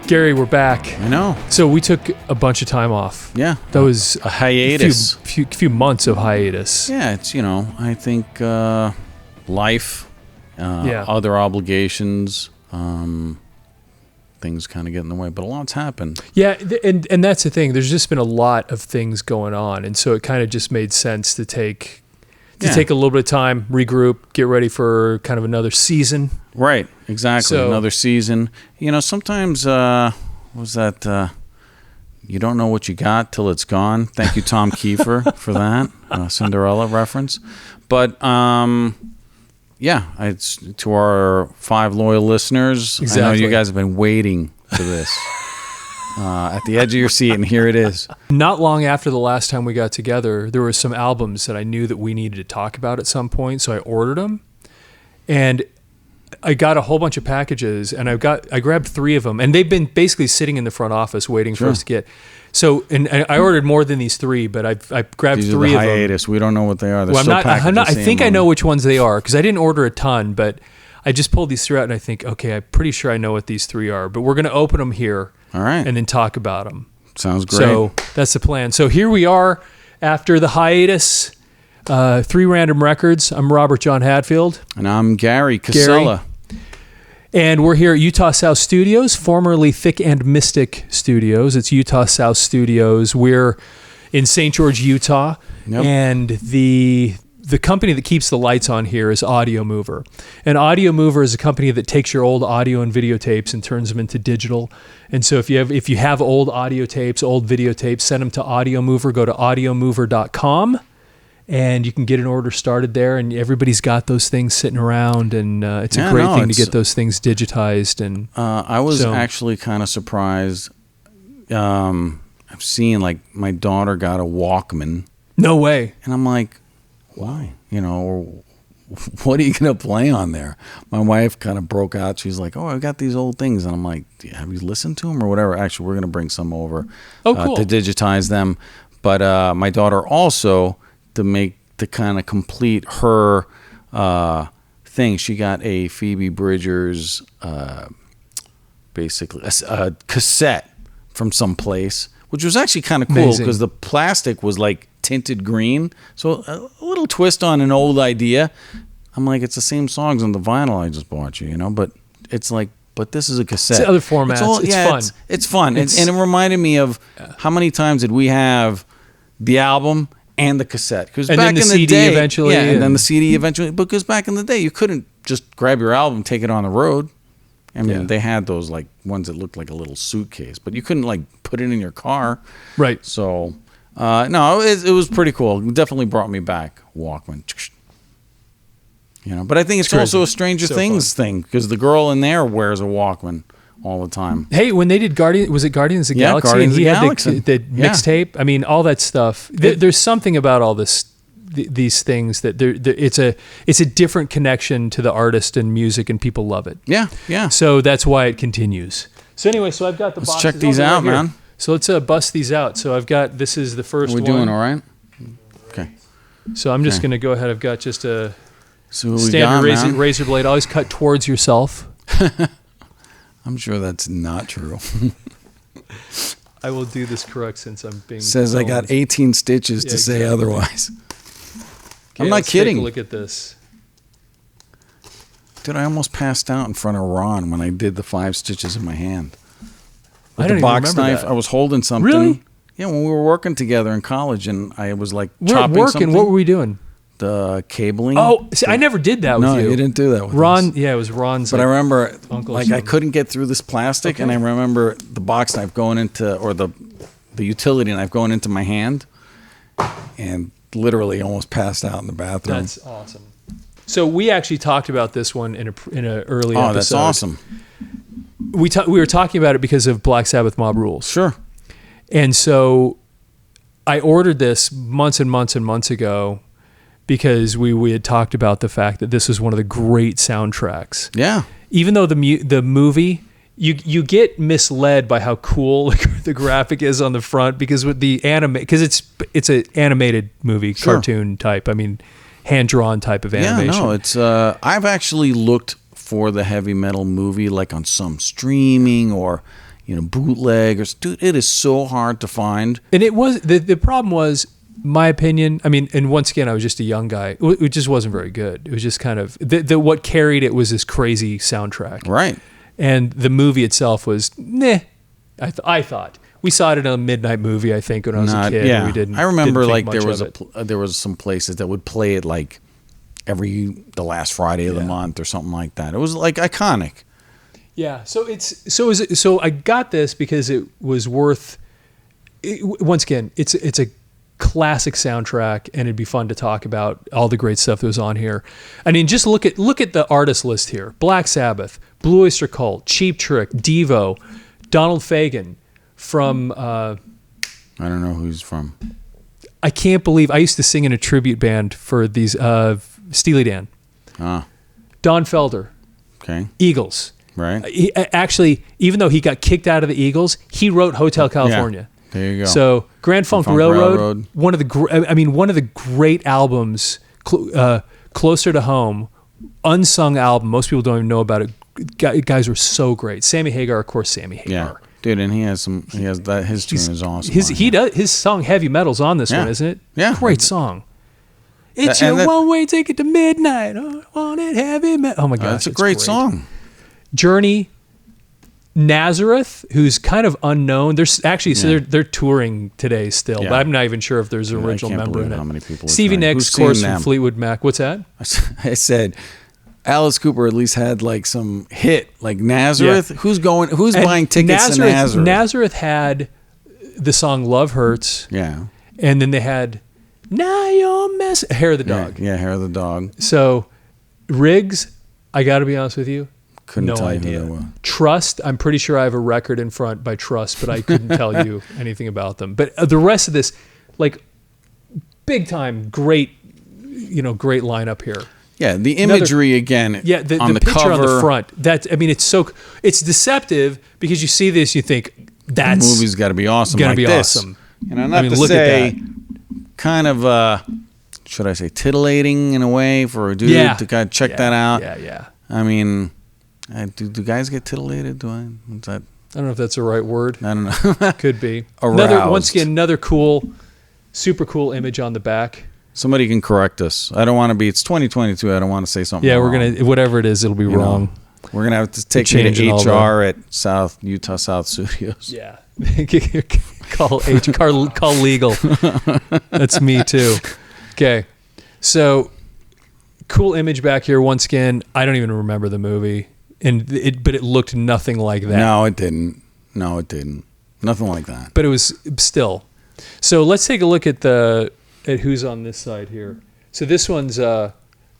Gary, we're back. I know. So we took a bunch of time off. Yeah. That was a hiatus. Few months of hiatus. Yeah, it's, I think life, other obligations, things kind of get in the way, but a lot's happened. Yeah, and that's the thing. There's just been a lot of things going on, and so it kind of just made sense to take a little bit of time, regroup, get ready for kind of another season. Right, exactly. So, another season. Sometimes you don't know what you got till it's gone. Thank you, Tom Kiefer, for that Cinderella reference. But it's to our 5 loyal listeners. Exactly. I know you guys have been waiting for this. At the edge of your seat, and here it is. Not long after the last time we got together, there were some albums that I knew that we needed to talk about at some point, so I ordered them. And I got a whole bunch of packages, and I grabbed 3 of them, and they've been basically sitting in the front office waiting for us to get. So, and I ordered more than these 3, but I grabbed these 3 are of them. hiatus. We don't know what they are. They're I think I know which ones they are because I didn't order a ton, but I just pulled these 3 out, and I think, okay, I'm pretty sure I know what these 3 are. But we're going to open them here. All right. And then talk about them. Sounds great. So that's the plan. So here we are after the hiatus. 3 Random Records. I'm Robert John Hadfield. And I'm Gary Casella. And we're here at Utah South Studios, formerly Thick and Mystic Studios. It's Utah South Studios. We're in St. George, Utah. Yep. And the company that keeps the lights on here is Audio Mover. And Audio Mover is a company that takes your old audio and videotapes and turns them into digital. And so if you have old audio tapes, old videotapes, send them to Audio Mover. Go to audiomover.com and you can get an order started there. And everybody's got those things sitting around, and it's a great thing to get those things digitized. And I was actually kind of surprised. I've seen my daughter got a Walkman. No way. And I'm like, why? Or what are you going to play on there? My wife kind of broke out. She's like, oh, I've got these old things. And I'm like, have you listened to them or whatever? Actually, we're going to bring some over cool. To digitize them. But my daughter also, to kind of complete her thing, she got a Phoebe Bridgers, basically, a cassette from some place, which was actually kind of cool because the plastic was tinted green, so a little twist on an old idea. I'm like, it's the same songs on the vinyl I just bought you, but it's but this is a cassette. It's other formats. It's fun. It's fun. And it reminded me of how many times did we have the album and the cassette? Because back in the CD day, eventually, and then the CD eventually. Because back in the day, you couldn't just grab your album and take it on the road. I mean, they had those ones that looked like a little suitcase, but you couldn't put it in your car. Right. So. No, it was pretty cool. It definitely brought me back. Walkman, but I think it's also a Stranger Things thing because the girl in there wears a Walkman all the time. Hey, when they did was it Guardians of the Galaxy? Guardians and he of the had Galaxy. the mixtape. I mean, all that stuff. There's something about all these things that it's a different connection to the artist and music, and people love it. Yeah. So that's why it continues. So anyway, I've got the boxes. Let's check these out, man. So let's bust these out. So this is the first one. We're doing all right? Okay. So I'm just going to go ahead. I've got just a standard razor blade. Always cut towards yourself. I'm sure that's not true. I will do this correct since I'm being Says filmed. I got 18 stitches to say otherwise. Okay, I'm not kidding. Take a look at this. Dude, I almost passed out in front of Ron when I did the 5 stitches in my hand. I don't the box even remember knife. that. I was holding something. Really? Yeah, when we were working together in college, and I was chopping something. What were we doing? The cabling. Oh, see, I never did that with you. No, you didn't do that with Ron. us. Yeah, it was Ron's. But I remember, uncle I couldn't get through this plastic, and I remember the box knife going into, or the utility knife going into my hand, and literally almost passed out in the bathroom. That's awesome. So we actually talked about this one in an early episode. Oh, that's awesome. We were talking about it because of Black Sabbath Mob Rules. Sure. And so I ordered this months and months and months ago because we had talked about the fact that this was one of the great soundtracks. Yeah. Even though the movie, you get misled by how cool the graphic is on the front because with the because it's an animated movie, cartoon type. I mean, hand-drawn type of animation. Yeah, no, it's I've actually looked for the heavy metal movie on some streaming or bootleg or dude. It is so hard to find. And it was the problem was, my opinion. I mean, and once again, I was just a young guy. It just wasn't very good. It was just kind of what carried it was this crazy soundtrack, right? And the movie itself was I thought. We saw it in a midnight movie, I think, when I was a kid. Yeah, we didn't. I remember didn't think there was some places that would play it like the last Friday of the month or something like that. It was like iconic. Yeah. So I got this because it was worth. Once again, it's a classic soundtrack, and it'd be fun to talk about all the great stuff that was on here. I mean, just look at the artist list here: Black Sabbath, Blue Oyster Cult, Cheap Trick, Devo, Donald Fagen. From I don't know who he's from. I can't believe I used to sing in a tribute band for these Steely Dan. Don Felder. Okay. Eagles. Right. He, actually, even though he got kicked out of the Eagles, he wrote Hotel California. Yeah, there you go. So Grand Funk Railroad, one of the great albums, closer to home, unsung album. Most people don't even know about it. Guys were so great. Sammy Hagar, of course, Sammy Hagar. Yeah. Dude, and his tune is awesome. His song Heavy Metal's on this one, isn't it? Yeah. Great song. It's your one-way ticket to midnight. Oh, I want it heavy metal. Oh my gosh. That's a great song. Journey, Nazareth, who's kind of unknown. There's actually they're touring today still, but I'm not even sure if there's an original member in it. How many people Stevie Nicks, of course, from Fleetwood Mac. What's that? I said Alice Cooper at least had like some hit, like Nazareth. Yeah. Who's buying tickets to Nazareth? Nazareth had the song Love Hurts. Yeah. And then they had Now You're Mess Hair of the Dog. Yeah, Hair of the Dog. So Riggs, I got to be honest with you, couldn't tell idea. You who they were. Trust, I'm pretty sure I have a record in front by Trust, but I couldn't tell you anything about them. But the rest of this, like big time, great lineup here. Yeah, the imagery again. Yeah, the picture cover, on the front. It's deceptive because you see this, you think the movie's got to be awesome. Gonna be awesome. Not to say, kind of, should I say, titillating in a way for a dude to kind of check that out. Yeah. I mean, do guys get titillated? I don't know if that's the right word. I don't know. Could be. Aroused. Another super cool image on the back. Somebody can correct us. I don't want to be. It's 2022. I don't want to say something. Yeah, wrong. we're gonna whatever it is, it'll be wrong. We're gonna have to take me to HR at Utah South Studios. Yeah, call legal. That's me too. Okay, so cool image back here. Once again, I don't even remember the movie, but it looked nothing like that. No, it didn't. Nothing like that. But it was still. So let's take a look at who's on this side here. So this one's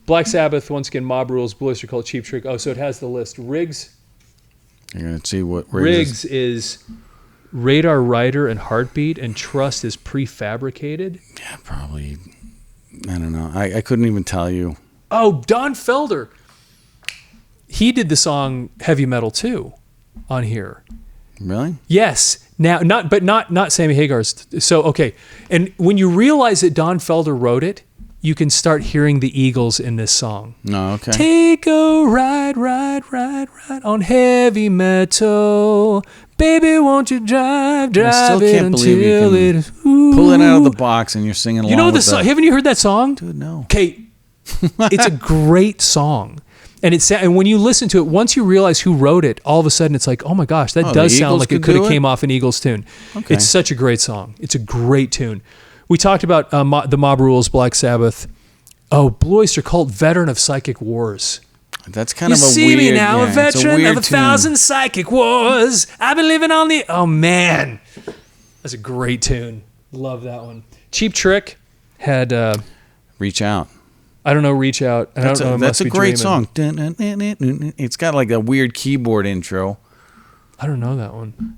Black Sabbath, once again, Mob Rules, Blue Oyster Cult, Cheap Trick. Oh, so it has the list. Riggs. You're going to see what Riggs is Radar Rider and Heartbeat, and Trust is Prefabricated. Yeah, probably. I don't know. I couldn't even tell you. Oh, Don Felder. He did the song Heavy Metal too on here. Really? Yes. Now, not Sammy Hagar's. So, okay. And when you realize that Don Felder wrote it, you can start hearing the Eagles in this song. No, okay. Take a ride on heavy metal. Baby, won't you drive I still can't believe you can pull it out of the box and you're singing along. You know the song? Haven't you heard that song? Dude, no. Okay. It's a great song. And when you listen to it, once you realize who wrote it, all of a sudden it's like, oh my gosh, that does sound like it could have came off an Eagles tune. Okay. It's such a great song. It's a great tune. We talked about the Mob Rules, Black Sabbath. Oh, Blue Oyster Cult, veteran of psychic wars. That's kind of a weird. You see me now, a veteran of 1,000 psychic wars. I've been living on the. Oh man, that's a great tune. Love that one. Cheap Trick had Reach Out. I don't know, Reach Out. That's a great song. It's got like a weird keyboard intro. I don't know that one.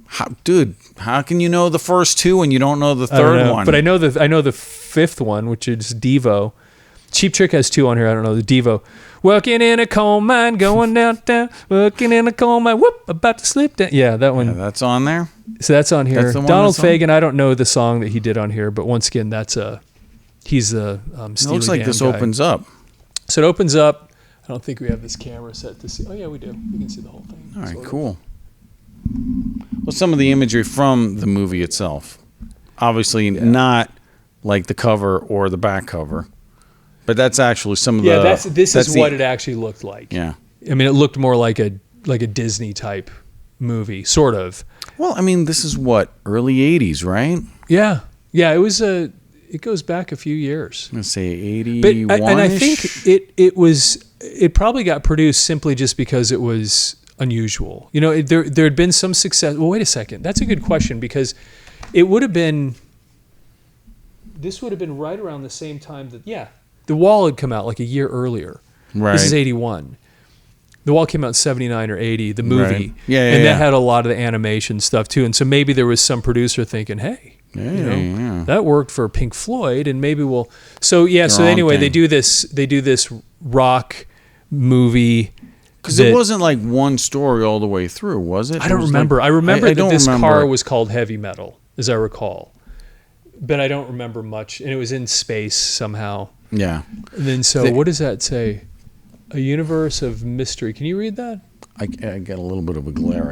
How can you know the first two when you don't know the third one? But I know the fifth one, which is Devo. Cheap Trick has two on here. I don't know the Devo. Working in a coal mine, going downtown. Working in a coal mine, whoop, about to slip down. Yeah, that one. Yeah, that's on there. So that's on here. Donald Fagen. I don't know the song that he did on here, but once again, he's a it looks like this opens up. So it opens up. I don't think we have this camera set to see. Oh yeah, we do. We can see the whole thing. All right, cool. Well, some of the imagery from the movie itself. Obviously not like the cover or the back cover. But that's actually some of the... Yeah, this is what it actually looked like. Yeah. I mean, it looked more like a Disney type movie, sort of. Well, I mean, this is what, early 80s, right? Yeah. Yeah, it goes back a few years. I'm going to say 81-ish. But, and I think it probably got produced simply just because it was unusual. You know, there had been some success. Well, wait a second. That's a good question, because this would have been right around the same time that, The Wall had come out like a year earlier. Right. This is 81. The Wall came out in 79 or 80, the movie. Right. Yeah, and that had a lot of the animation stuff too. And so maybe there was some producer thinking, hey, that worked for Pink Floyd, and maybe we'll... So anyway, they do this rock movie. Because it wasn't like one story all the way through, was it? I don't remember. I remember that this car was called Heavy Metal, as I recall. But I don't remember much. And it was in space somehow. Yeah. And then what does that say? A universe of mystery. Can you read that? I get a little bit of a glare.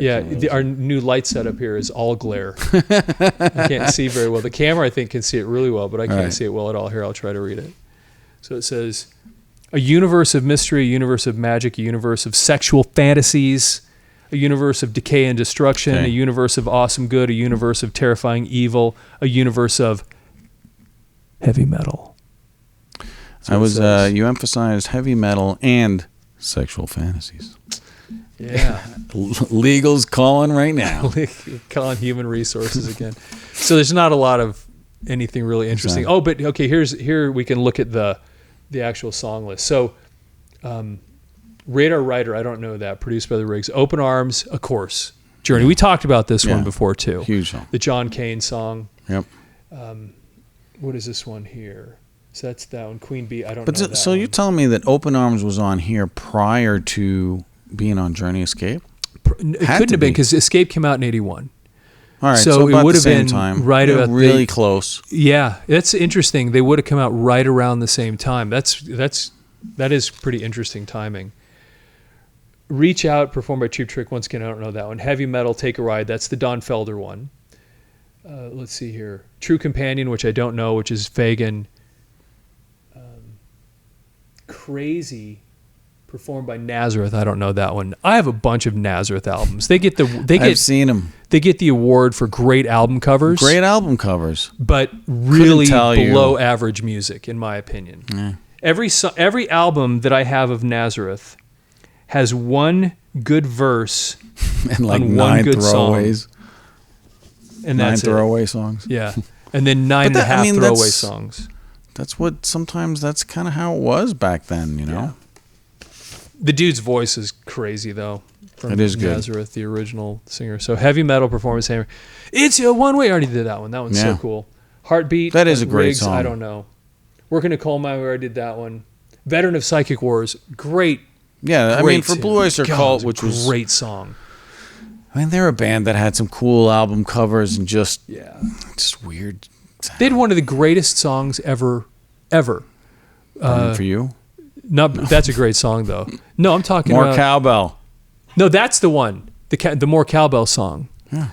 Our new light setup here is all glare. I can't see very well. The camera, I think, can see it really well, but I can't see it well at all. Here, I'll try to read it. So it says, a universe of mystery, a universe of magic, a universe of sexual fantasies, a universe of decay and destruction, a universe of awesome good, a universe of terrifying evil, a universe of heavy metal. You emphasized heavy metal and sexual fantasies. Yeah. Legal's calling right now. Calling human resources again. So there's not a lot of anything really interesting. Exactly. Oh, but okay, here we can look at the actual song list. So Radar Rider, I don't know that, produced by the Riggs. Open Arms, of course. Journey. We talked about this one before too. Huge song. The John Cale song. Yep. What is this one here? So that's that one. Queen Bee, I don't know that So one. you're telling me that Open Arms was on here prior to being on Journey Escape? It couldn't have been, because Escape came out in 81. All right, so it would have been time. right about really close. Yeah, that's interesting. They would have come out right around the same time. That is pretty interesting timing. Reach Out, performed by Cheap Trick. Once again, I don't know that one. Heavy Metal, Take a Ride. That's the Don Felder one. Let's see here. True Companion, which I don't know, which is Fagan. Crazy, performed by Nazareth. I don't know that one. I have a bunch of Nazareth albums. I've seen them. They get the award for great album covers. Great album covers, but really below average music, in my opinion. Yeah. Every album that I have of Nazareth has one good verse and like on 9 one good throwaways. Song. And that's 9 throwaway songs. Yeah, and then 9.5 throwaway songs. That's kind of how it was back then, you know? Yeah. The dude's voice is crazy, though. It is good. Nazareth, the original singer. So Heavy Metal, performance hammer. It's Your One Way. I already did that one. That one's so cool. Heartbeat. That is a great Riggs, song. I don't know. Working a Coal Mine, where I did that one. Veteran of Psychic Wars. Great. Yeah, I mean, for Blue Oyster Cult, which was a great song. I mean, they're a band that had some cool album covers and just weird. They had one of the greatest songs ever. For you? That's a great song, though. No, I'm talking More about... Cowbell. No, that's the one. The More Cowbell song. Yeah.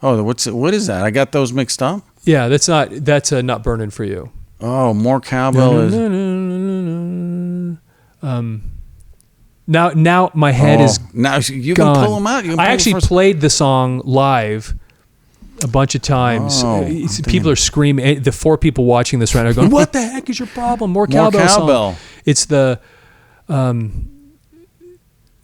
Oh, what is that? I got those mixed up? Yeah, that's Not Burning for You. Oh, More Cowbell is... Now my head is now you gone. Can pull them out. I actually played the song live a bunch of times. People are screaming. The 4 people watching this right now are going, "What the heck is your problem?" More Cowbell song. It's the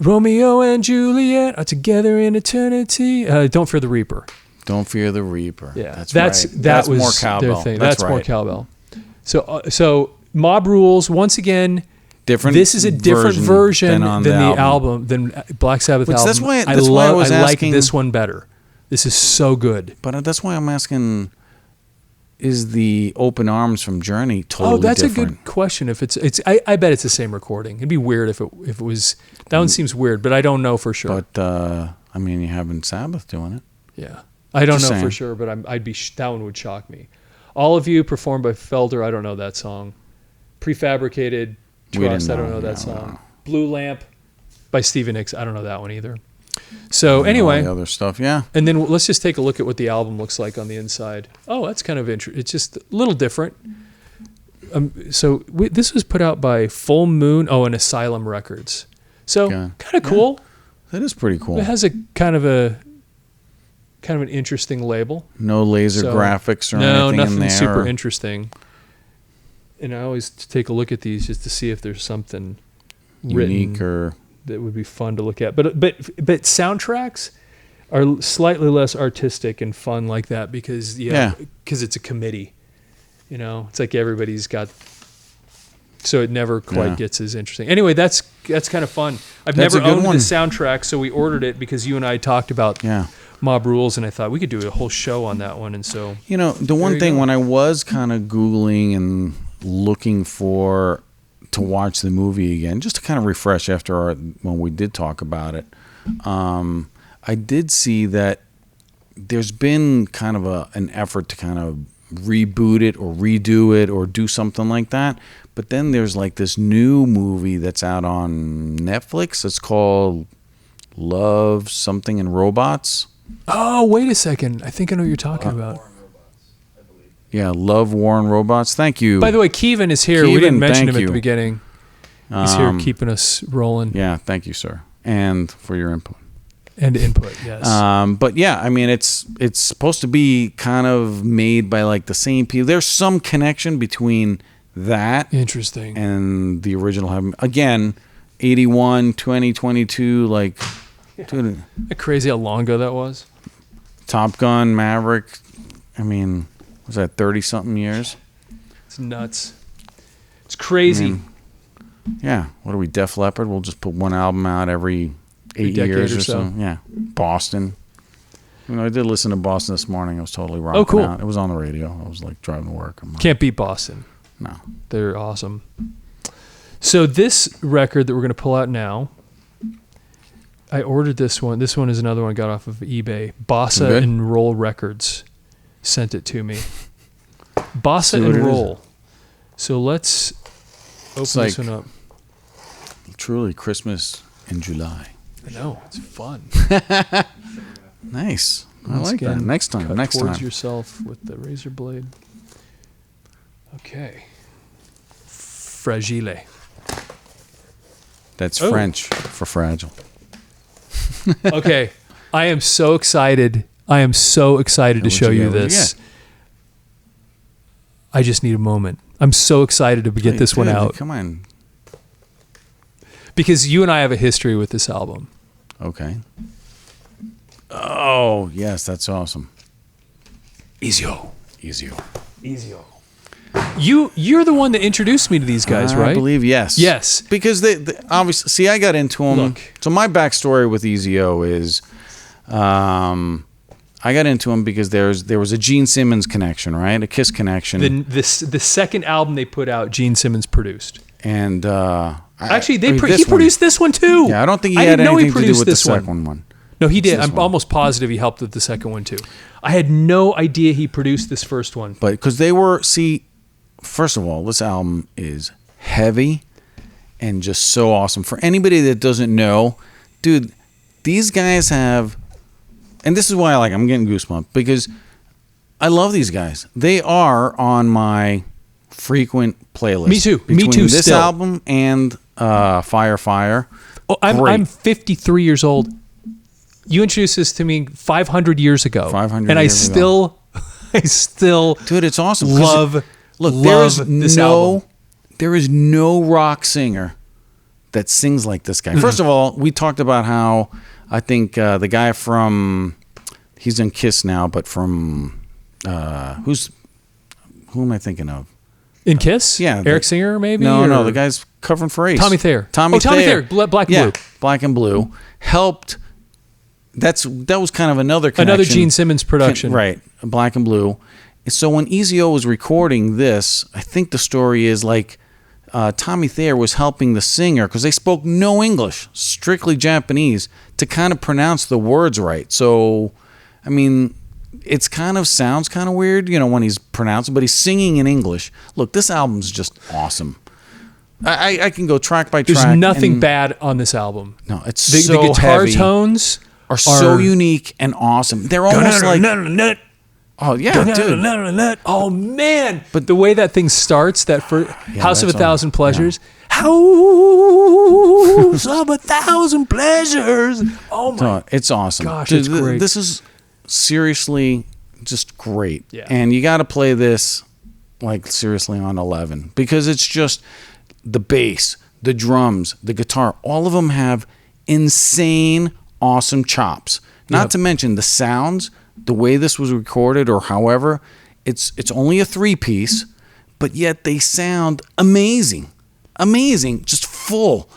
Romeo and Juliet are together in eternity. Don't Fear the Reaper. Don't Fear the Reaper. Yeah, that's was More Cowbell. Their thing. That's More Cowbell. So Mob Rules, once again. This is a different version than the album, than Black Sabbath album. That's why I like this one better. This is so good. But that's why I'm asking: is the Open Arms from Journey totally that's different? A good question. If it's I bet it's the same recording. It'd be weird if it was. That one seems weird, but I don't know for sure. But I mean, you haven't Sabbath doing it. Yeah, I don't know for sure, but that one would shock me. All of You, performed by Felder. I don't know that song. Prefabricated. Trust, I don't know that song. Blue Lamp by Stevie Nicks. I don't know that one either. So anyway, all the other stuff, yeah. And then let's just take a look at what the album looks like on the inside. Oh, that's kind of interesting. It's just a little different. This was put out by Full Moon, and Asylum Records. So kind of cool. That is pretty cool. It has a kind of an interesting label. No laser graphics or anything in there. No, nothing super interesting. And I always take a look at these just to see if there's something unique or that would be fun to look at. But soundtracks are slightly less artistic and fun like that because it's a committee. It's like everybody's got, so it never quite gets as interesting. Anyway, that's kind of fun. I've never owned the soundtrack, so we ordered it because you and I talked about Mob Rules, and I thought we could do a whole show on that one. And so, the one thing when I was kind of Googling and looking to watch the movie again, just to kind of refresh after when we did talk about it, I did see that there's been kind of an effort to kind of reboot it or redo it or do something like that. But then there's like this new movie that's out on Netflix. It's called Love Something and Robots. Oh, wait a second. I think I know what you're talking about. Yeah, Love, War and Robots. Thank you. By the way, Kevin is here. We didn't mention him at the beginning. He's here keeping us rolling. Yeah, thank you, sir. And for your input. And input, yes. But yeah, I mean, it's supposed to be kind of made by like the same people. There's some connection between that and the original. Again, 81, 2022, like... Dude, crazy how long ago that was. Top Gun, Maverick. I mean, was that 30-something years? It's nuts. It's crazy. I mean, yeah. What are we, Def Leppard? We'll just put one album out every 8 years or so. Yeah. Boston. I did listen to Boston this morning. I was totally rocking out. It was on the radio. I was like driving to work. Can't beat Boston. No. They're awesome. So this record that we're going to pull out now, I ordered this one. This one is another one I got off of eBay. Bossa and Roll Records sent it to me. Bossa and Roll. So let's open this one up. Truly Christmas in July. I know. It's fun. Nice. I like that. Next time. Cut towards yourself with the razor blade. Okay. Fragile. That's French for fragile. Okay. I am so excited. To show you this. I just need a moment. I'm so excited to get this one out. Come on. Because you and I have a history with this album. Okay. Oh, yes, that's awesome. EZO. You're the one that introduced me to these guys, right? I believe yes. Yes. Because they obviously, see, I got into them. Look. So my backstory with EZO is, I got into them because there was a Gene Simmons connection, right? A Kiss connection. The second album they put out, Gene Simmons produced. And actually, he produced this one too. Yeah, I don't think he had anything to do with the second one. No, he did. I'm almost positive he helped with the second one too. I had no idea he produced this first one. But because they were, first of all, this album is heavy and just so awesome. For anybody that doesn't know, dude, these guys have, and this is why I'm getting goosebumps, because I love these guys. They are on my frequent playlist. Me too. Between this still. album and Fire. Oh, I'm 53 years old. You introduced this to me 500 years ago. 500 and years ago. I still dude, it's awesome. Love this album. There is no rock singer that sings like this guy. First of all, we talked about how I think the guy from, he's in Kiss now, but from who am I thinking of? In Kiss? Yeah. Eric Singer, maybe? No, the guy's covering for Ace. Tommy Thayer. Tommy Thayer, Black and Blue. Black and Blue. Helped. That was kind of another connection. Another Gene Simmons production. Right. Black and Blue. And so when EZO was recording this, I think the story is Tommy Thayer was helping the singer because they spoke no English, strictly Japanese, to kind of pronounce the words right. So, I mean, it's sounds kind of weird, when he's pronouncing, but he's singing in English. Look, this album's just awesome. I can go track by track. There's nothing bad on this album. No, it's the guitar heavy. tones are so unique and awesome. They're almost like, oh yeah, dude. Oh man! But the way that thing starts, that first House of a Thousand Pleasures, House of a Thousand Pleasures. Oh my! It's awesome. Gosh, it's great. This is seriously just great. Yeah. And you got to play this like seriously on 11 because it's just the bass, the drums, the guitar. All of them have insane, awesome chops. Not to mention the sounds, the way this was recorded or however, it's only a 3-piece, but yet they sound amazing. Amazing, just full.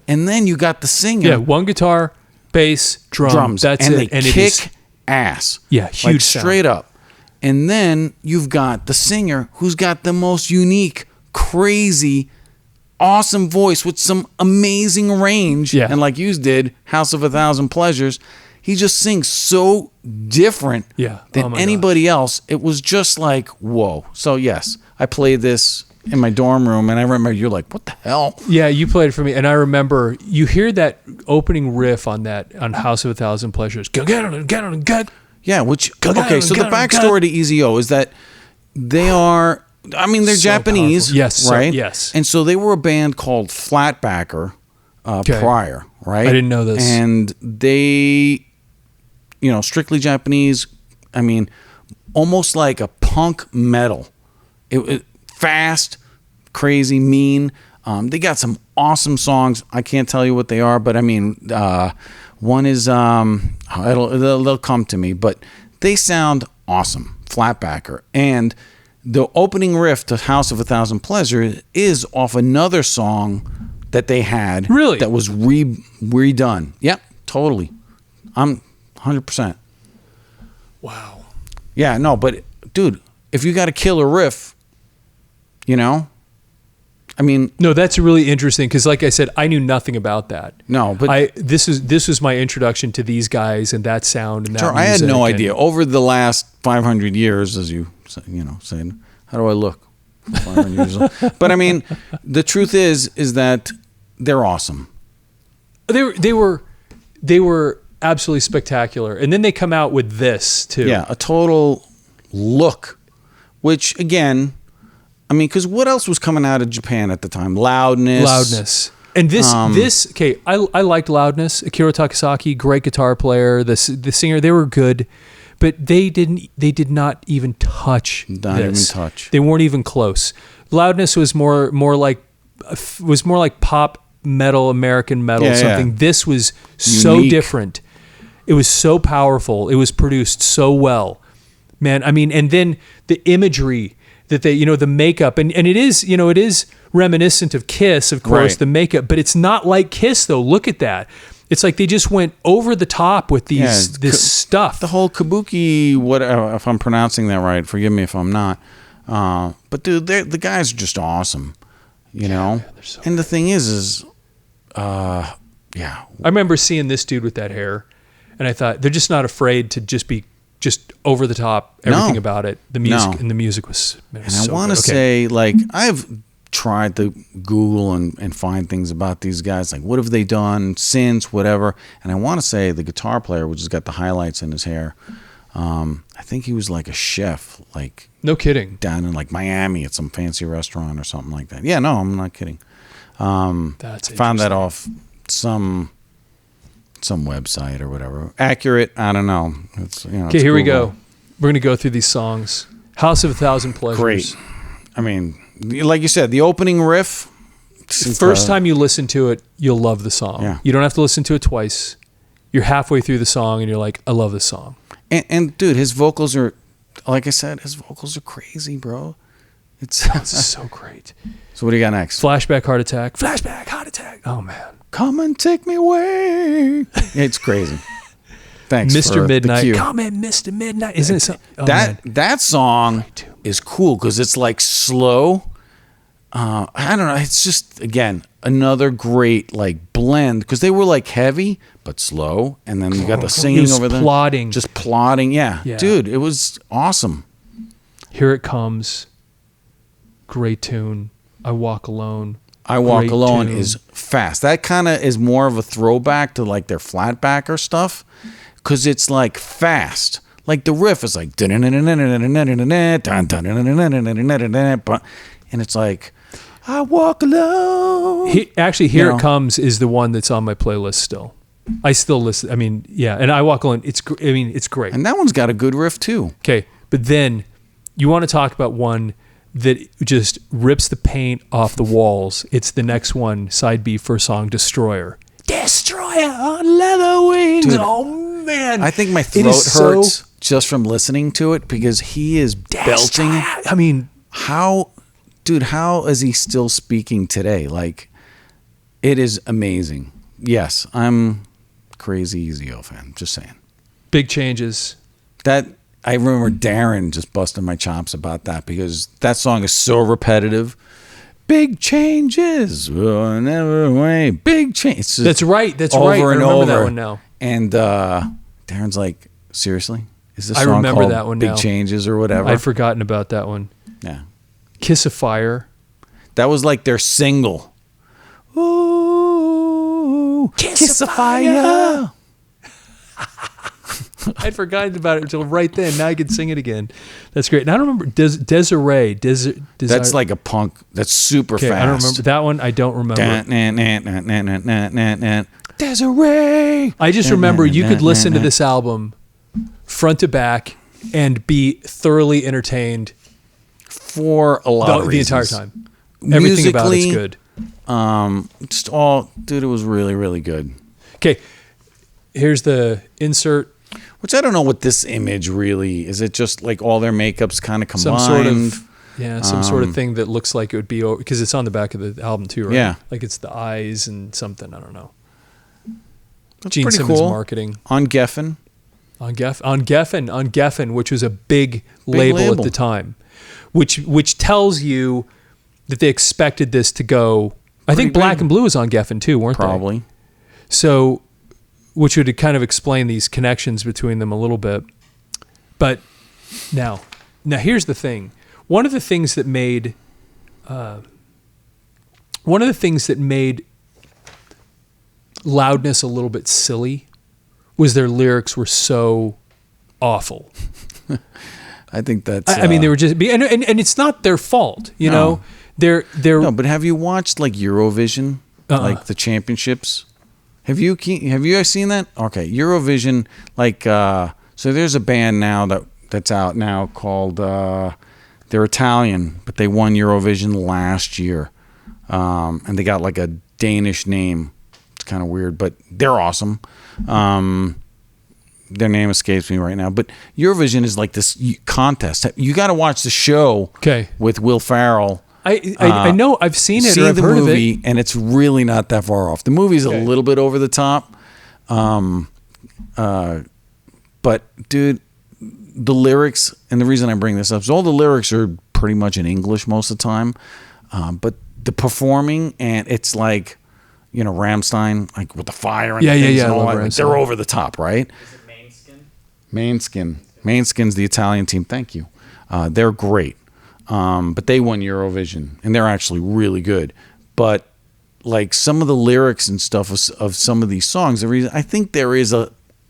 And then you got the singer. Yeah, one guitar, bass, drums. That's and it. They kick ass. Yeah, huge like sound. straight up. And then you've got the singer who's got the most unique, crazy, awesome voice with some amazing range. Yeah. And like you did, House of a Thousand Pleasures, he just sings so different than anybody else. It was just like, whoa. So yes, I played this in my dorm room, and I remember you're like, what the hell? Yeah, you played it for me, and I remember you hear that opening riff on House of a Thousand Pleasures. Get on it. Yeah, which, okay, so the backstory to EZO is that they are, I mean, they're so Japanese, powerful. Yes, right? Yes. And so they were a band called Flatbacker prior, right? I didn't know this. And they, strictly Japanese, I mean, almost like a punk metal. It fast, crazy, mean. They got some awesome songs. I can't tell you what they are, but I mean, one is they'll come to me, but they sound awesome. Flatbacker, and the opening riff to House of a Thousand Pleasures is off another song that they had. Really? That was redone. Yep, totally. I'm 100%. Wow. Yeah, no, but dude, if you got a killer riff, I mean, no, that's really interesting because, like I said, I knew nothing about that. No, but this was my introduction to these guys and that sound and that. Sure, I had no idea. Over the last 500 years, as you saying, how do I look? 500 years old. But I mean, the truth is that they're awesome. They were absolutely spectacular, and then they come out with this too. Yeah, a total look, which again. I mean, because what else was coming out of Japan at the time? Loudness. And this, okay, I liked Loudness. Akira Takasaki, great guitar player. The singer, they were good, but they did not even touch this. They weren't even close. Loudness was more like pop metal, American metal, something. Yeah. This was so different. It was so powerful. It was produced so well, man. I mean, and then the imagery that they, the makeup, and it is reminiscent of Kiss, of course, right. The makeup, but it's not like Kiss though. Look at that. It's like they just went over the top with this stuff. The whole kabuki, if I'm pronouncing that right, forgive me if I'm not. But dude, the guys are just awesome, so and good. The thing is, I remember seeing this dude with that hair, and I thought they're just not afraid to just be just over the top, everything about it. The music and the music was and so I want to say, like, I've tried to Google and find things about these guys, like what have they done since, whatever. And I want to say the guitar player, which has got the highlights in his hair, I think he was like a chef, like no kidding, down in like Miami at some fancy restaurant or something like that. Yeah, no, I'm not kidding. That's found that off some website or whatever. Accurate, I don't know. Okay, here we go. We're going to go through these songs. House of a Thousand Pleasures. Great. I mean, like you said, the opening riff. First time you listen to it, you'll love the song. Yeah. You don't have to listen to it twice. You're halfway through the song and you're like, I love this song. And dude, his vocals are, like I said, his vocals are crazy, bro. It's so great. So what do you got next? Flashback Heart Attack. Oh man. Come and take me away. It's crazy. Thanks, Mr. Midnight. Come in, Mr. Midnight. Isn't it so? That song is cool because it's like slow. I don't know. It's just, again, another great like blend because they were like heavy but slow, and then you got the singing over there, just plodding. Yeah, dude, it was awesome. Here It Comes. Great tune. I Walk Alone. I Walk Alone is fast. That kind of is more of a throwback to like their Flatbacker stuff. because it's like fast. Like the riff is like, and it's like, I walk alone. Here It Comes is the one that's on my playlist still. I still listen. I mean, yeah, and I Walk Alone. It's great. And that one's got a good riff too. Okay, but then you want to talk about one that just rips the paint off the walls. It's the next one, side B for song, Destroyer. Destroyer on leather wings. Dude, oh man, I think my throat hurts just from listening to it because he is belting. I mean, how is he still speaking today? Like, it is amazing. Yes, I'm crazy EZO fan. Just saying. Big changes. That I remember Darren just busting my chops about that because that song is so repetitive. Big changes, never way. Big change. That's right. That's right. I remember that one now. And Darren's like, seriously, is this song called that one Big now. Changes or whatever? I'd forgotten about that one. Yeah. Kiss of Fire. That was like their single. Ooh, Kiss of Fire. I'd forgotten about it until right then. Now I can sing it again. That's great. And I don't remember Desiree. That's like a punk. That's super fast. I don't remember that one. I don't remember. Desiree. I just remember you could listen to this album front to back and be thoroughly entertained for a lot of reasons. The entire time. Everything about it's good. Dude, it was really, really good. Okay, here's the insert. Which I don't know what this image really is. It just like all their makeup's kind of combined. Some sort of thing that looks like it would be because it's on the back of the album too, right? Yeah, like it's the eyes and something. I don't know. That's Gene pretty Simmons cool. marketing on Geffen, which was a big label at the time, which tells you that they expected this to go. I think Black and Blue was on Geffen too, weren't they? Probably. So, which would kind of explain these connections between them a little bit. But now here's the thing. One of the things that made Loudness a little bit silly was their lyrics were so awful. I think that's. I mean, they were just, and it's not their fault, you know. They're no. But have you watched like Eurovision, like the championships? Have you guys seen that? Okay, Eurovision, like so. There's a band now that's out now called. They're Italian, but they won Eurovision last year, and they got like a Danish name. It's kind of weird, but they're awesome. Their name escapes me right now, but Eurovision is like this contest. You got to watch the show. Okay. With Will Ferrell. I know I've seen it. Or I've heard of it, and it's really not that far off. The movie's a little bit over the top, but dude, the lyrics, and the reason I bring this up is all the lyrics are pretty much in English most of the time, but the performing, and it's like, you know, Rammstein, like with the fire and things and all that. Like, they're over the top, right? Is it Maneskin? Maneskin's the Italian team. Thank you. They're great. But they won Eurovision, and they're actually really good. But like some of the lyrics and stuff of some of these songs, the reason I think there is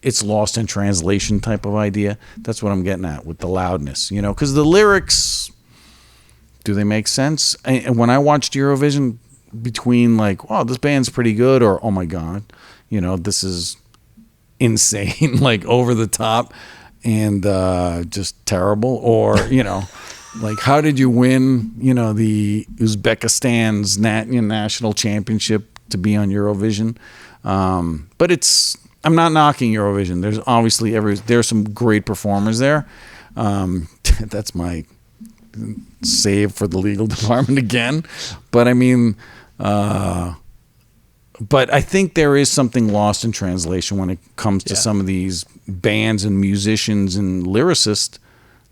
it's lost in translation type of idea. That's what I'm getting at with the loudness, you know, because the lyrics, do they make sense? And when I watched Eurovision, between like, oh, this band's pretty good, or oh my god, you know, this is insane, like over the top and just terrible, or you know. Like, how did you win, you know, the Uzbekistan's national championship to be on Eurovision? But I'm not knocking Eurovision. There's obviously there's some great performers there. That's my save for the legal department again. But I mean, but I think there is something lost in translation when it comes to some of these bands and musicians and lyricists.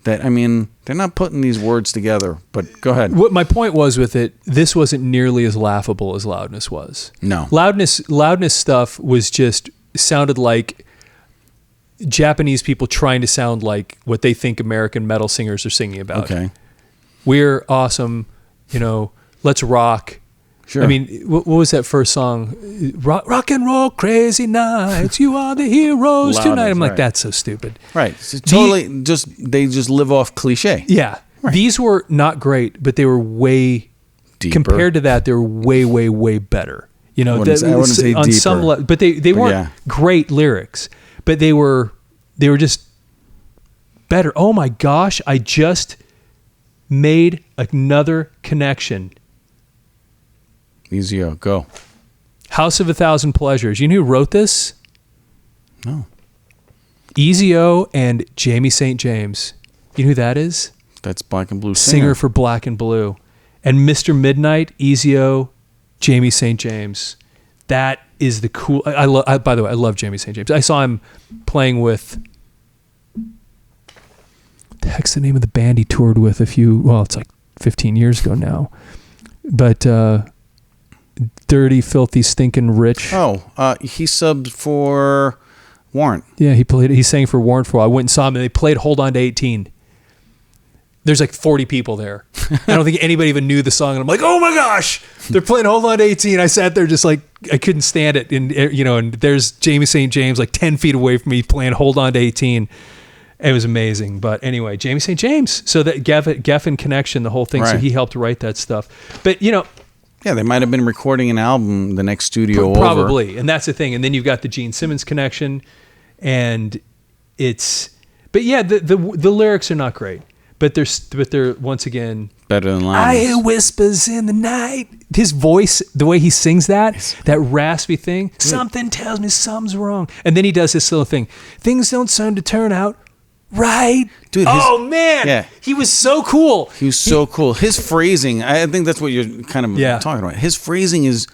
That, I mean, they're not putting these words together, but go ahead. What my point was with it, this wasn't nearly as laughable as Loudness was. No. Loudness stuff was just, sounded like Japanese people trying to sound like what they think American metal singers are singing about. Okay. We're awesome, you know, let's rock. Sure. I mean, what was that first song? Rock and roll, crazy nights. You are the heroes tonight. I'm like, right. That's so stupid. Right. So totally. They just live off cliche. Yeah. Right. These were not great, but they were way Deeper. Compared to that. They were way, way, way better. You know, I wouldn't say on deeper. some level, but they weren't great lyrics, but they were just better. Oh my gosh! I just made another connection. EZO, go. House of a Thousand Pleasures. You know who wrote this? No. EZO and Jamie St. James. You know who that is? That's Black and Blue singer for Black and Blue. And Mr. Midnight, EZO, Jamie St. James. That is the cool. By the way, I love Jamie St. James. I saw him playing with. The heck's the name of the band he toured with it's like 15 years ago now. But Dirty, Filthy, Stinking Rich. Oh, he subbed for Warrant. Yeah, he sang for Warrant for a while. I went and saw him, and they played Hold On to 18. There's like 40 people there. I don't think anybody even knew the song. And I'm like, oh my gosh, they're playing Hold On to 18. I sat there just like, I couldn't stand it. And, and there's Jamie St. James like 10 feet away from me playing Hold On to 18. It was amazing. But anyway, Jamie St. James. So that Geffen connection, the whole thing. Right. So he helped write that stuff. But, yeah, they might have been recording an album the next studio over. Probably. And that's the thing. And then you've got the Gene Simmons connection. And but yeah, the lyrics are not great. But they're once again better than Linus. I hear whispers in the night. His voice, the way he sings that raspy thing, something tells me something's wrong. And then he does this little thing. Things don't seem to turn out right. Dude, man. He was so cool. He was so cool. His phrasing, I think that's what you're kind of talking about. His phrasing is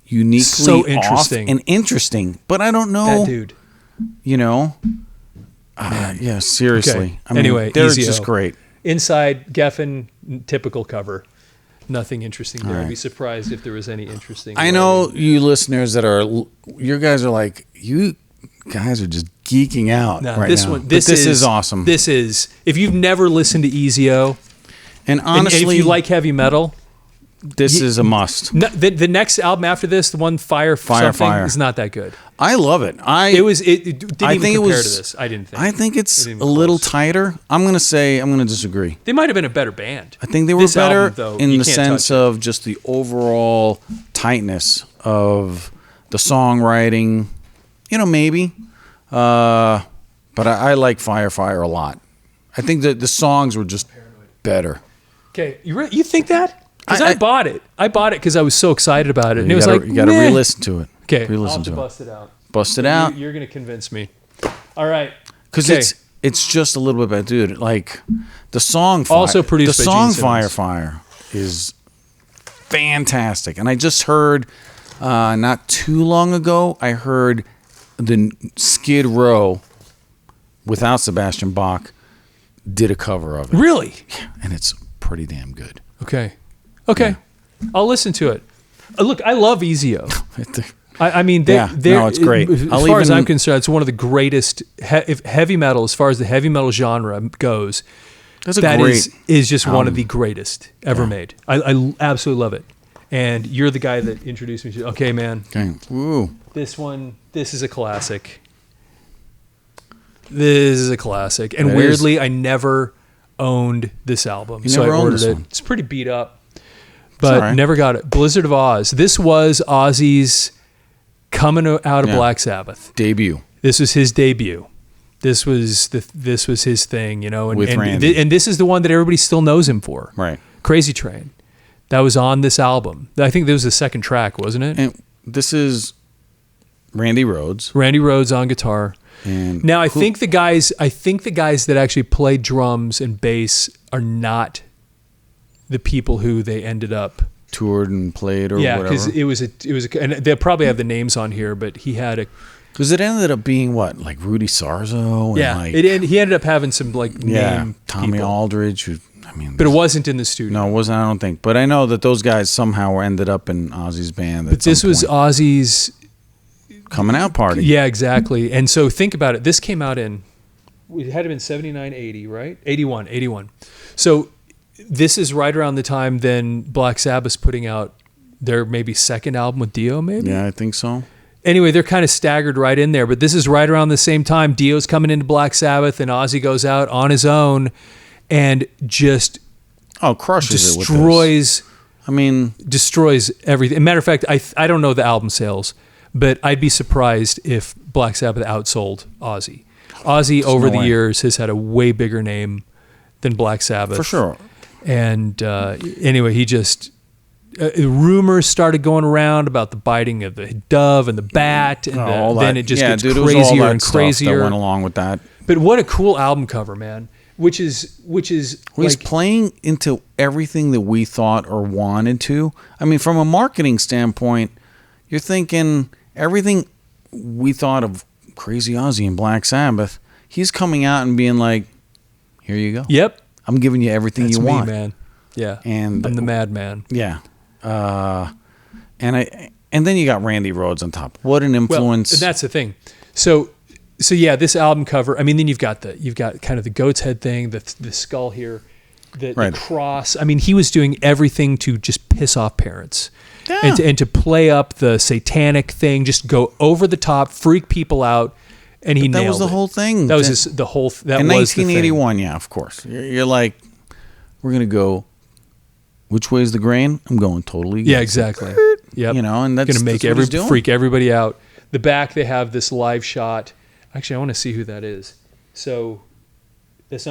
uniquely so interesting. Off and interesting. But I don't know. That dude. Yeah, seriously. Okay. I mean, Anyway, they're EZO. just great. Inside, Geffen, typical cover. Nothing interesting there. Right. I'd be surprised if there was any interesting. I know you listeners you guys are like, you guys are just geeking out right now. This is awesome. This is, if you've never listened to EZO, and honestly, and if you like heavy metal, this is a must. The next album after this, the one Fire, is not that good. I love it. It didn't even compare to this. I didn't think. I think it's a little tighter. I'm going to disagree. They might have been a better band. I think they were better in the sense of just the overall tightness of the songwriting. Maybe. But I like Fire a lot. I think that the songs were just better. Okay, you think that? Because I bought it. I bought it because I was so excited about it. And you got to re-listen to it. Okay, I'll have to bust it out. Bust it out. You're going to convince me. All right. Because it's just a little bit better, dude. Like the song, also produced by the Gene song Simmons. Fire is fantastic. And I just heard not too long ago, I heard the Skid Row without Sebastian Bach did a cover of it. Really? Yeah, and it's pretty damn good. Okay. Yeah. I'll listen to it. Look, I love EZO. I mean, it's great. As far as I'm concerned, it's one of the greatest heavy metal. As far as the heavy metal genre goes, is just one of the greatest ever made. I absolutely love it. And you're the guy that introduced me to. Okay, man. Okay. Ooh. This is a classic. This is a classic. And weirdly, I never owned this album, so I ordered it. It's pretty beat up. But never got it. Blizzard of Ozz. This was Ozzy's coming out of Black Sabbath debut. This was his debut. This was his thing, and, with Randy. And this is the one that everybody still knows him for. Right. Crazy Train. That was on this album. I think that was the second track, wasn't it? And this is Randy Rhoads. Randy Rhoads on guitar. And now I think the guys that actually played drums and bass are not the people who they ended up toured and played or whatever. Yeah, because it was and they'll probably have the names on here, but he had a. Because it ended up being what, like Rudy Sarzo? And he ended up having some name Tommy people. Aldridge. But it wasn't in the studio. No, it wasn't. I don't think. But I know that those guys somehow ended up in Ozzy's band. But this was Ozzy's coming out party. Yeah, exactly. And so think about it. This came out it had to have been 79, 80, right? 81. So this is right around the time then Black Sabbath's putting out their maybe second album with Dio, maybe. Yeah, I think so. Anyway, they're kind of staggered right in there, but this is right around the same time Dio's coming into Black Sabbath and Ozzy goes out on his own and just crushes destroys. Destroys everything. Matter of fact, I don't know the album sales, but I'd be surprised if Black Sabbath outsold Ozzy. Ozzy over the years has had a way bigger name than Black Sabbath for sure. And anyway, he just. Rumors started going around about the biting of the dove and the bat, and then it just gets crazier and crazier. That went along with that. But what a cool album cover, man! Which is he's playing into everything that we thought or wanted to. I mean, from a marketing standpoint, you're thinking everything we thought of Crazy Ozzy and Black Sabbath. He's coming out and being like, "Here you go. Yep, I'm giving you everything you want, man. Yeah, and I'm the madman. Yeah." And then you got Randy Rhoads on top. What an influence! Well, that's the thing. So yeah, this album cover. I mean, then you've got kind of the goat's head thing, the skull here, the cross. I mean, he was doing everything to just piss off parents, and to play up the satanic thing, just go over the top, freak people out, and he nailed it. That was the whole thing. That was the whole. That in was 1981. Yeah, of course. You're like, we're gonna go. Which way is the grain? I'm going totally. Yeah, exactly. Yep. And that's going to make freak everybody out. The back, they have this live shot. Actually, I want to see who that is. So that's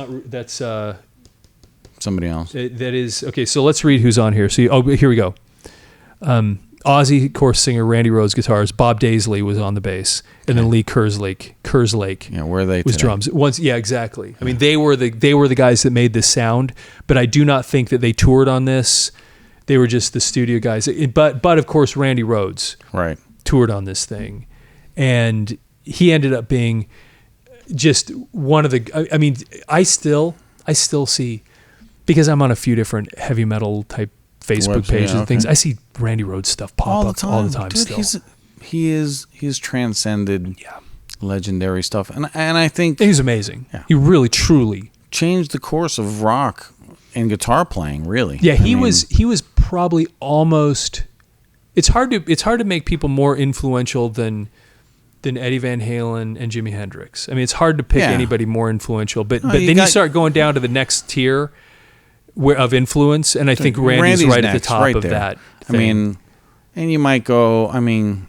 somebody else. That is okay. So let's read who's on here. So here we go. Ozzy, of course, singer. Randy Rhoads, guitars. Bob Daisley was on the bass, and then Lee Kerslake. Yeah, where are they? Was today? drums. Yeah, exactly. I mean, they were the guys that made this sound, but I do not think that they toured on this. They were just the studio guys. But of course, Randy Rhoads toured on this thing, and he ended up being just one of the. I mean, I still see, because I'm on a few different heavy metal type Facebook pages and things. I see Randy Rhoads stuff pop up all the time. Dude, still, he's transcended legendary stuff, and I think he's amazing. Yeah. He really truly changed the course of rock and guitar playing. Really, yeah. He was probably almost. It's hard to make people more influential than Eddie Van Halen and Jimi Hendrix. I mean, it's hard to pick anybody more influential. But then you start going down to the next tier of influence, and I think Randy's right at the top of that thing. I mean, and you might go,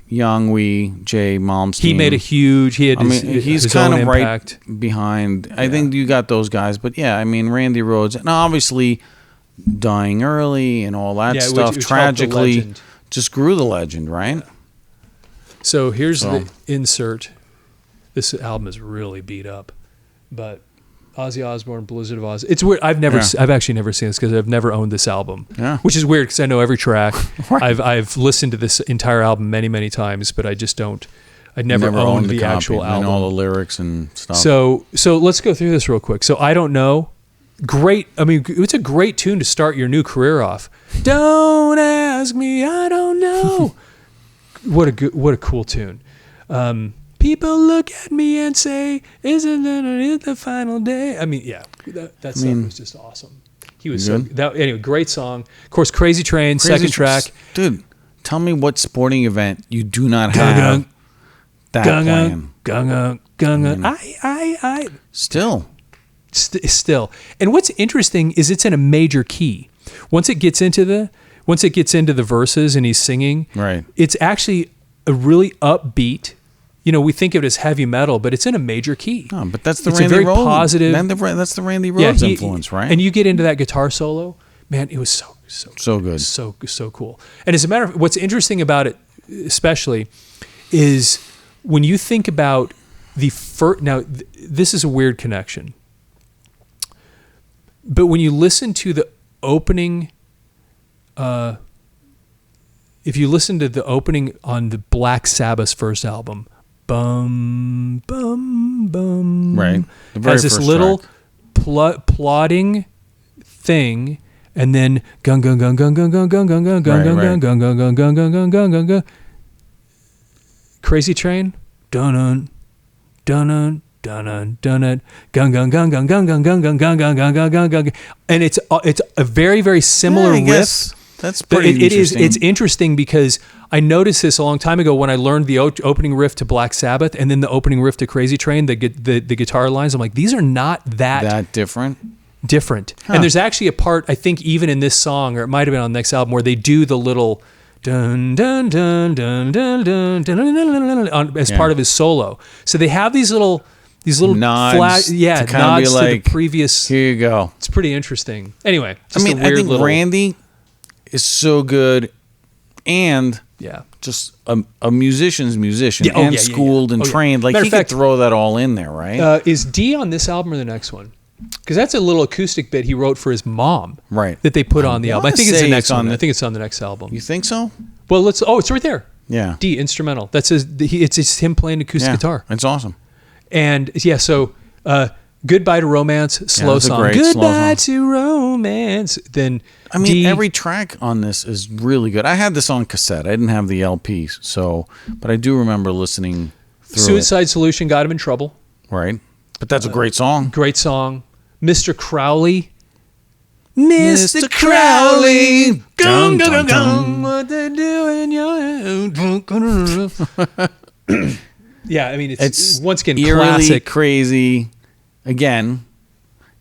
Young Wee, Jay Malmsteen. He made he's his kind of impact. Right behind. Yeah. I think you got those guys, but Randy Rhoads, and obviously dying early and all that stuff, which tragically just grew the legend, right? Yeah. So here's the insert. This album is really beat up, but Ozzy Osbourne-Blizzard of Ozz. It's weird. I've actually never seen this because I've never owned this album. Yeah. Which is weird because I know every track. Right. I've listened to this entire album many, many times, but I just don't. I never owned the actual album. And all the lyrics and stuff. So let's go through this real quick. So I don't know. Great. I mean, it's a great tune to start your new career off. Don't ask me. I don't know. What a cool tune. People look at me and say, "Isn't it the final day?" I mean, yeah, that song was just awesome. He was anyway. Great song. Of course, Crazy Train, second track. Dude, tell me what sporting event you do not have that playing. I. Still. And what's interesting is it's in a major key. Once it gets into the verses and he's singing, right? It's actually a really upbeat. We think of it as heavy metal, but it's in a major key. Oh, but that's the Randy Rhoads. Positive. That's the Randy Rhoads influence, right? And you get into that guitar solo, man. It was so good, so cool. And as a matter of what's interesting about it, especially, is when you think about the first. Now, this is a weird connection, but when you listen to the opening, if you listen to the opening on the Black Sabbath's first album. Bum bum bum. Right. Has this little plodding thing, and then gun gun gun gun gun gun gun gun gun gun gun gun gun gun gun gun gun gun gun. Crazy Train. Dun dun dun dun dun dun gun gun gun gun gun gun gun gun gun gun gun gun gun. And it's a very very similar riff. That's pretty interesting. It's interesting because I noticed this a long time ago when I learned the opening riff to Black Sabbath and then the opening riff to Crazy Train, the guitar lines. I'm like, these are not that different. Huh. And there's actually a part, I think even in this song, or it might have been on the next album, where they do the little dun dun dun dun dun dun dun dun dun as part of his solo. So they have these little nods, nods to the previous. Here you go. It's pretty interesting. Anyway, I think Randy is so good, and just a musician's musician, schooled and trained. Like he could throw that all in there, right? Is D on this album or the next one? Because that's a little acoustic bit he wrote for his mom, right? That they put on the album. I think it's the next one. I think it's on the next album. You think so? Well, it's right there. Yeah, D instrumental. That's it's him playing acoustic guitar. It's awesome. And so Goodbye to Romance, slow song. Goodbye to Romance. Then every track on this is really good. I had this on cassette. I didn't have the LP, but I do remember listening through Suicide Solution got him in trouble. Right. But that's a great song. Great song. Mr. Crowley. Mr. Crowley. Dun, dun, dun, dun. What they doing? Yeah, I mean, it's once again eerily classic. Crazy. Again,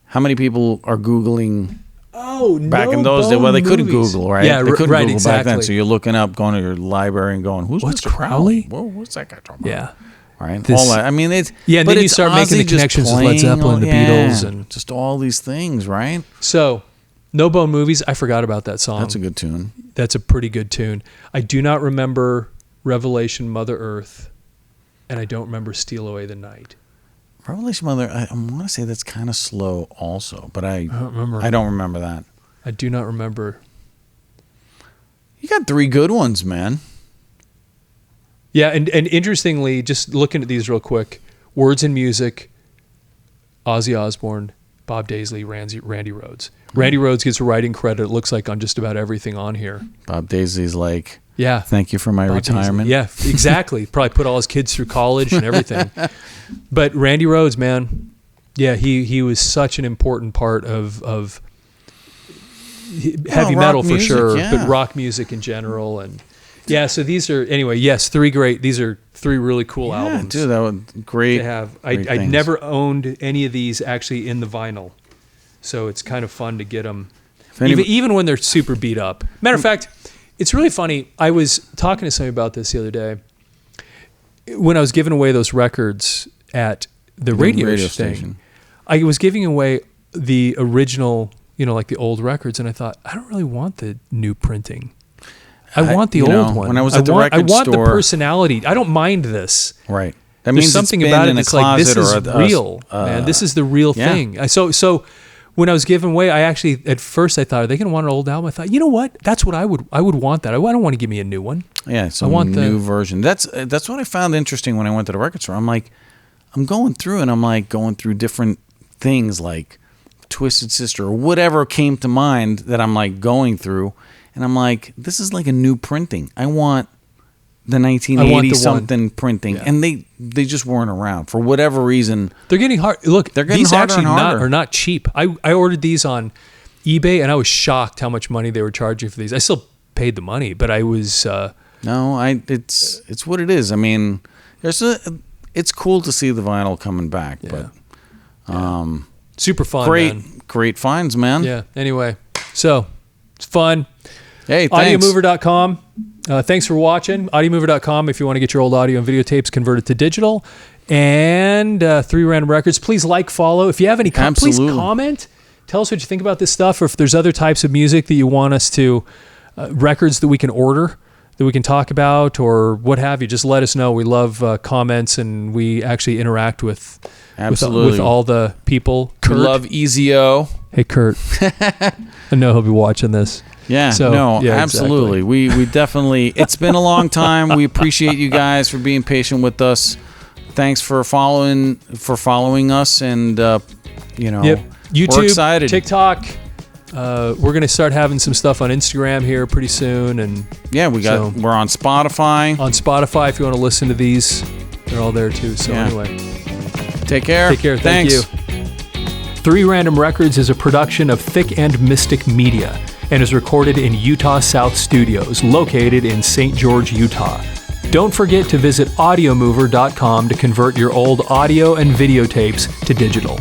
how many people are Googling back in those days? Well, they couldn't Google, right? Yeah, they couldn't Google exactly. back then. So you're looking up, going to your library and going, what's Mr. Crowley? Whoa, what's that guy talking about? Yeah. Right? All that. I mean, it's... Yeah, and then you start making the connections with Led Zeppelin, the Beatles, and... just all these things, right? So, No Bone Movies, I forgot about that song. That's a good tune. That's a pretty good tune. I do not remember Revelation, Mother Earth, and I don't remember Steal Away the Night. Revelation Mother, I want to say that's kind of slow also, but I don't remember that. I do not remember. You got 3 good ones, man. Yeah, and interestingly, just looking at these real quick, Words and Music, Ozzy Osbourne, Bob Daisley, Randy Rhoads. Randy Rhoads gets a writing credit, it looks like, on just about everything on here. Bob Daisley's like, thank you for my retirement. Yeah, exactly. Probably put all his kids through college and everything. But Randy Rhoads, man, he was such an important part of heavy metal for sure, but rock music in general. And so these are, anyway, these are 3 really cool albums. Dude, that was great to have. I never owned any of these actually in the vinyl, so it's kind of fun to get them, even when they're super beat up. Matter of fact, it's really funny. I was talking to somebody about this the other day. When I was giving away those records at the radio station, I was giving away the original, like the old records, and I thought, I don't really want the new printing. I want the old one. When I was at the record store, I want the personality. I don't mind this. Right. That means something about it that's like, this is real, man. This is the real thing. So when I was giving away, I actually, at first I thought, are they going to want an old album? I thought, you know what? That's what I would want that. I don't want to give me a new one. Yeah, I want new version. That's what I found interesting when I went to the record store. I'm going through different things like Twisted Sister or whatever came to mind that I'm like going through. And I'm like, this is like a new printing. I want the 1980-something printing. Yeah. And they just weren't around. For whatever reason. They're getting hard. Look, they're getting these harder actually and harder. are not cheap. I ordered these on eBay, and I was shocked how much money they were charging for these. I still paid the money, but I was... it's what it is. I mean, it's cool to see the vinyl coming back. Yeah. But super fun, Great finds, man. Yeah, anyway. So, it's fun. Hey, thanks. Audiomover.com. Thanks for watching. Audiomover.com if you want to get your old audio and videotapes converted to digital. And 3 Random Records. Please follow. If you have any comments, please comment. Tell us what you think about this stuff, or if there's other types of music that you want us to, records that we can order, that we can talk about, or what have you. Just let us know. We love comments, and we actually interact with all the people. Kurt. We love EZO. Hey, Kurt. I know he'll be watching this. Yeah, absolutely. Exactly. We definitely, it's been a long time. We appreciate you guys for being patient with us. Thanks for following us, and YouTube, we're excited. TikTok. We're going to start having some stuff on Instagram here pretty soon, and we're on Spotify. On Spotify, if you want to listen to these, they're all there too. So anyway, take care. Thank you. 3 Random Records is a production of Thick and Mystic Media. and is recorded in Utah South Studios, located in St. George, Utah. Don't forget to visit audiomover.com to convert your old audio and videotapes to digital.